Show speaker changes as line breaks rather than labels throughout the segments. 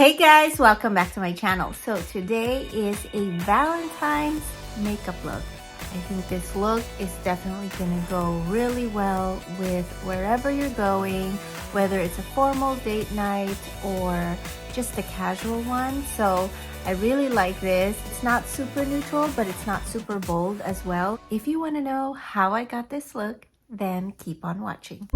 Hey guys, welcome back to my channel. So today is a Valentine's makeup look. I think this look is definitely gonna go really well with wherever you're going, whether it's a formal date night or just a casual one. So I really like this. It's not super neutral, but it's not super bold as well. If you wanna know how I got this look, then keep on watching.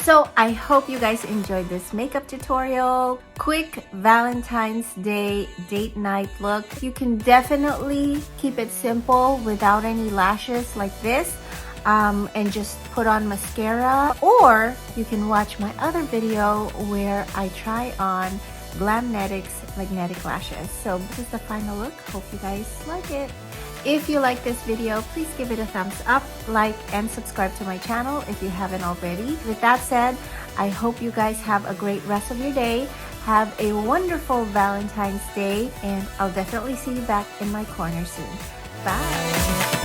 So I hope you guys enjoyed this makeup tutorial. Quick Valentine's Day date night look. You can definitely keep it simple without any lashes like this and just put on mascara, or you can watch my other video where I try on Glamnetics magnetic lashes. So this is the final look. Hope you guys like it. If you like this video, please give it a thumbs up, like, and subscribe to my channel if you haven't already. With that said, I hope you guys have a great rest of your day. Have a wonderful Valentine's Day, and I'll definitely see you back in my corner soon. Bye!